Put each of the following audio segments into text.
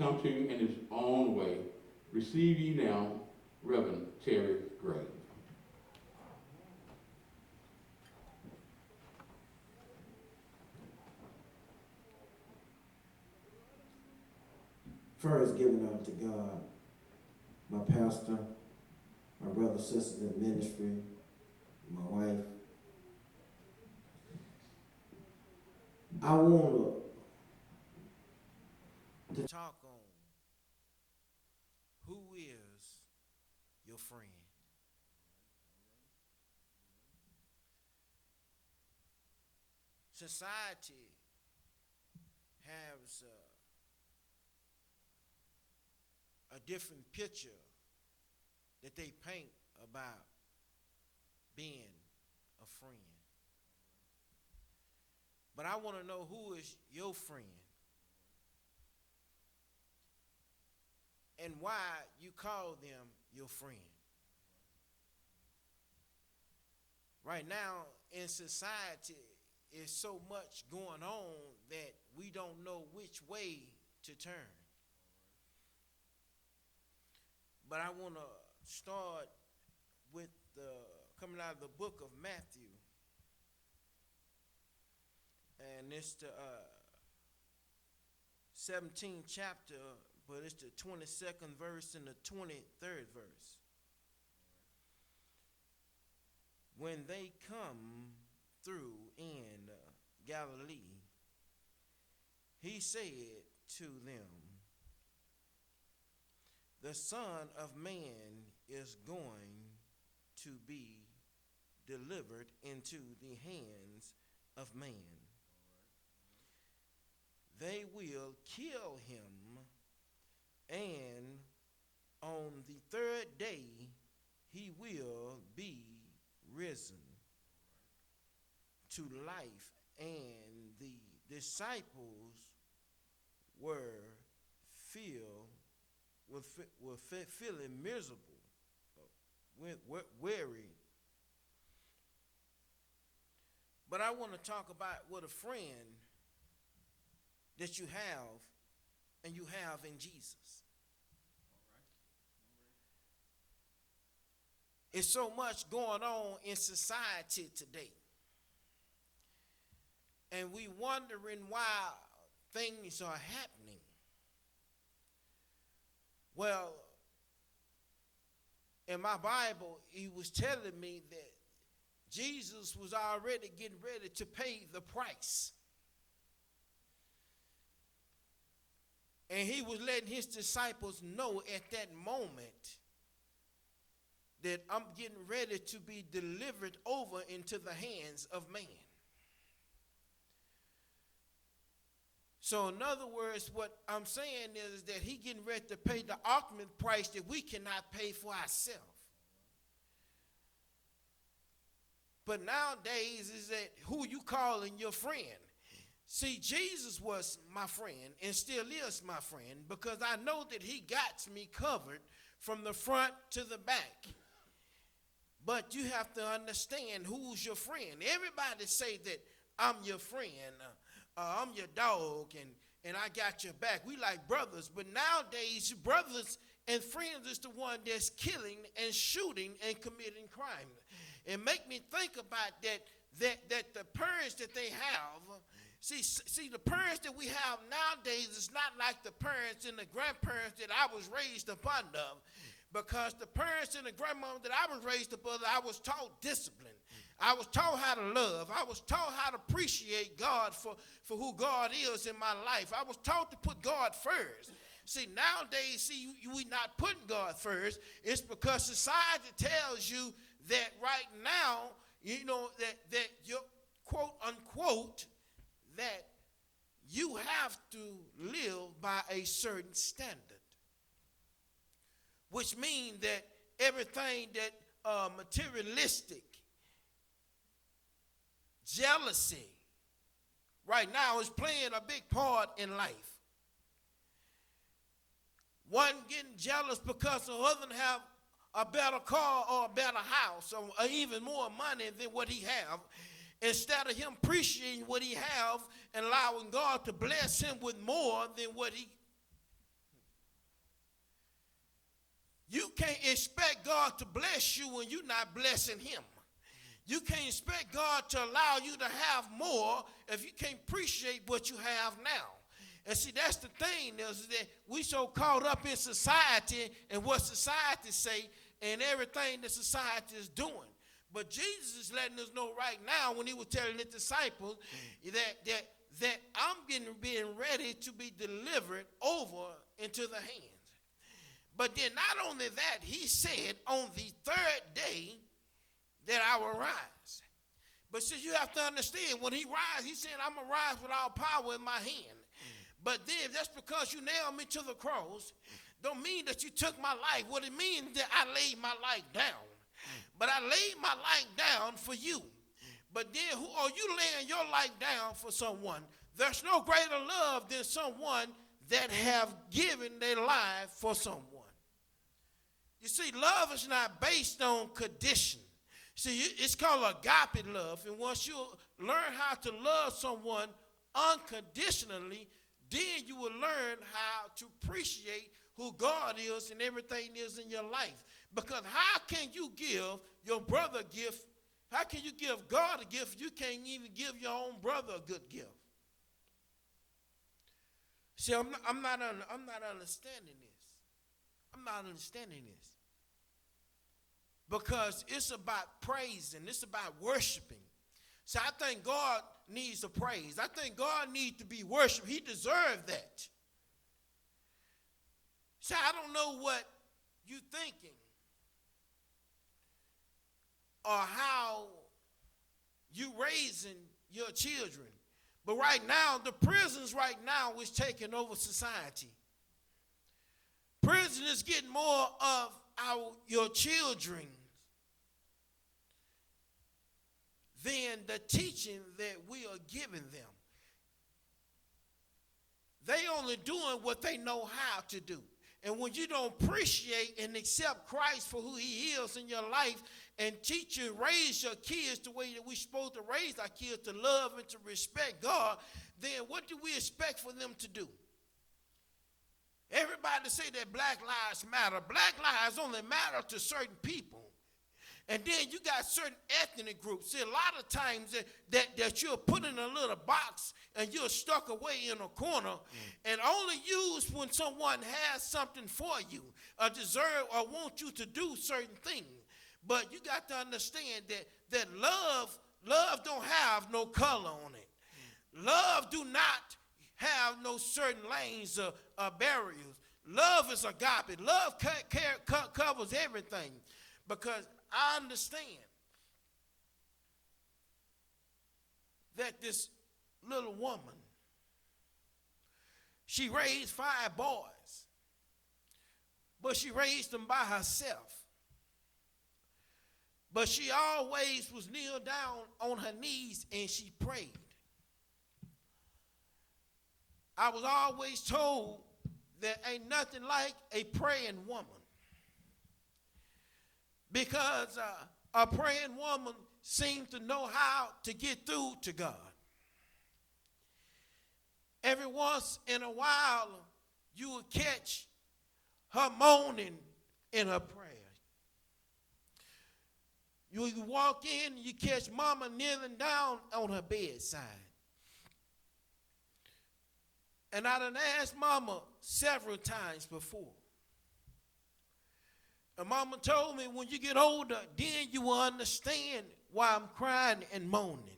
come to you in his own way. Receive ye now, Reverend Terry Gray. First, giving unto God, my pastor, my brothers, sisters in ministry, my wife. I want to talk on who is your friend. Society has a different picture that they paint about being a friend. But I want to know, who is your friend? And why you call them your friend. Right now in society, is so much going on that we don't know which way to turn. But I want to start with coming out of the book of Matthew. And it's the 17th chapter, but it's the 22nd verse and the 23rd verse. When they come through in Galilee, he said to them, the Son of Man is going to be delivered into the hands of man. They will kill him, and on the third day he will be risen to life. And the disciples were feeling miserable, weary. But I want to talk about what a friend that you have and you have in Jesus. It's so much going on in society today. And we wondering why things are happening. Well, in my Bible, he was telling me that Jesus was already getting ready to pay the price. And he was letting his disciples know at that moment that I'm getting ready to be delivered over into the hands of man. So in other words, what I'm saying is that he getting ready to pay the ultimate price that we cannot pay for ourselves. But nowadays is that who you calling your friend? See, Jesus was my friend and still is my friend, because I know that he got me covered from the front to the back. But you have to understand who's your friend. Everybody say that I'm your friend, I'm your dog, and I got your back. We like brothers, but nowadays brothers and friends is the one that's killing and shooting and committing crime. It make me think about that the parents that they have. See, the parents that we have nowadays is not like the parents and the grandparents that I was raised up under. Because the parents and the grandmother that I was raised up under, I was taught discipline. I was taught how to love. I was taught how to appreciate God for who God is in my life. I was taught to put God first. See, nowadays, we not putting God first. It's because society tells you that right now, you know, that you're, quote unquote, that you have to live by a certain standard. Which means that everything that materialistic, jealousy, right now is playing a big part in life. One getting jealous because the other have a better car or a better house or even more money than what he have. Instead of him appreciating what he have and allowing God to bless him with more than what he. can't expect God to bless you when you're not blessing him. You can't expect God to allow you to have more if you can't appreciate what you have now. And see, that's the thing, is that we so caught up in society and what society say and everything that society is doing. But Jesus is letting us know right now when he was telling the disciples that I'm being ready to be delivered over into the hands. But then not only that, he said on the third day that I will rise. But see, you have to understand, when he rise, he said, I'm going to rise with all power in my hand. But then just because you nailed me to the cross don't mean that you took my life. What it means that I laid my life down. But I laid my life down for you. But then who are you laying your life down for someone? There's no greater love than someone that have given their life for someone. You see, love is not based on condition. See, it's called agape love. And once you learn how to love someone unconditionally, then you will learn how to appreciate who God is and everything is in your life. Because how can you give your brother a gift? How can you give God a gift if you can't even give your own brother a good gift? See, I'm not understanding this. I'm not understanding this. Because it's about praising. It's about worshiping. So I think God needs a praise. I think God needs to be worshiped. He deserves that. So I don't know what you're thinking or how you raising your children. But right now, the prisons right now is taking over society. Prison is getting more of your children than the teaching that we are giving them. They only doing what they know how to do. And when you don't appreciate and accept Christ for who he is in your life and teach you, raise your kids the way that we're supposed to raise our kids, to love and to respect God, then what do we expect for them to do? Everybody say that Black Lives Matter. Black lives only matter to certain people. And then you got certain ethnic groups. See, a lot of times that you're put in a little box and you're stuck away in a corner and only used when someone has something for you or deserve or want you to do certain things. But you got to understand that love don't have no color on it. Love do not have no certain lanes or barriers. Love is agape. Love covers everything. Because I understand that this little woman, she raised 5 boys, but she raised them by herself. But she always was kneeled down on her knees and she prayed. I was always told that ain't nothing like a praying woman. Because a praying woman seems to know how to get through to God. Every once in a while, you will catch her moaning in her prayer. You walk in, you catch mama kneeling down on her bedside. And I done asked mama several times before. And mama told me when you get older, then you will understand why I'm crying and moaning.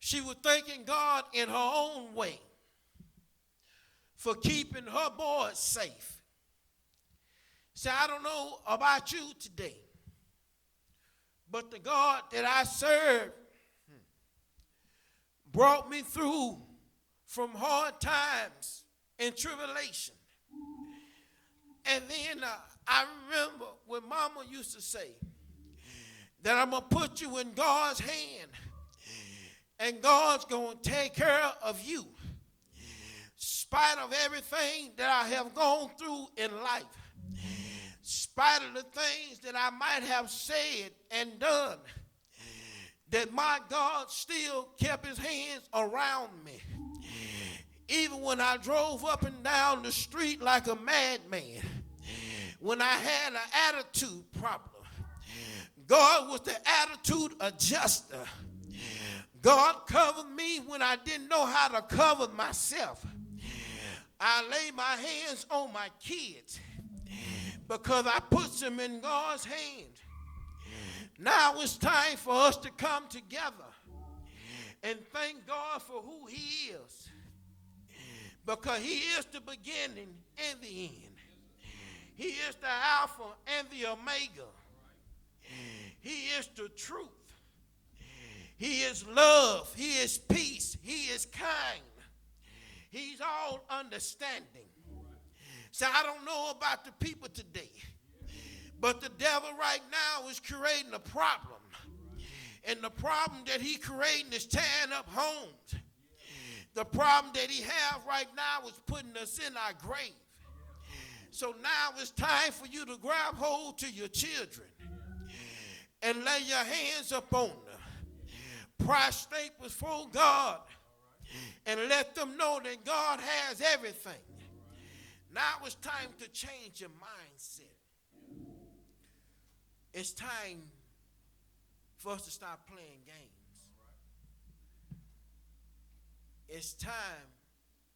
She was thanking God in her own way for keeping her boys safe. So I don't know about you today, but the God that I serve brought me through from hard times and tribulation. And then I remember when mama used to say that I'm going to put you in God's hand and God's going to take care of you. In spite of everything that I have gone through in life, in spite of the things that I might have said and done, that my God still kept his hands around me. Even when I drove up and down the street like a madman, when I had an attitude problem. God was the attitude adjuster. God covered me when I didn't know how to cover myself. I lay my hands on my kids because I put them in God's hands. Now it's time for us to come together and thank God for who he is, because he is the beginning and the end. He is the Alpha and the Omega. He is the truth. He is love. He is peace. He is kind. He's all understanding. So I don't know about the people today, but the devil right now is creating a problem. And the problem that he creating is tearing up homes. The problem that he have right now is putting us in our grave. So now it's time for you to grab hold to your children and lay your hands upon them. Prostrate before God and let them know that God has everything. Now it's time to change your mindset. It's time for us to stop playing games. It's time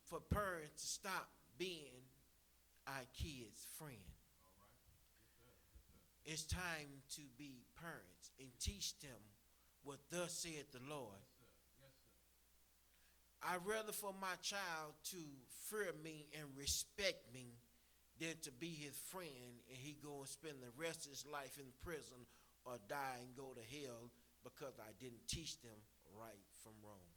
for parents to stop being our kids' friend. It's time to be parents and teach them what thus saith the Lord. I'd rather for my child to fear me and respect me than to be his friend and he go and spend the rest of his life in prison or die and go to hell because I didn't teach them right from wrong.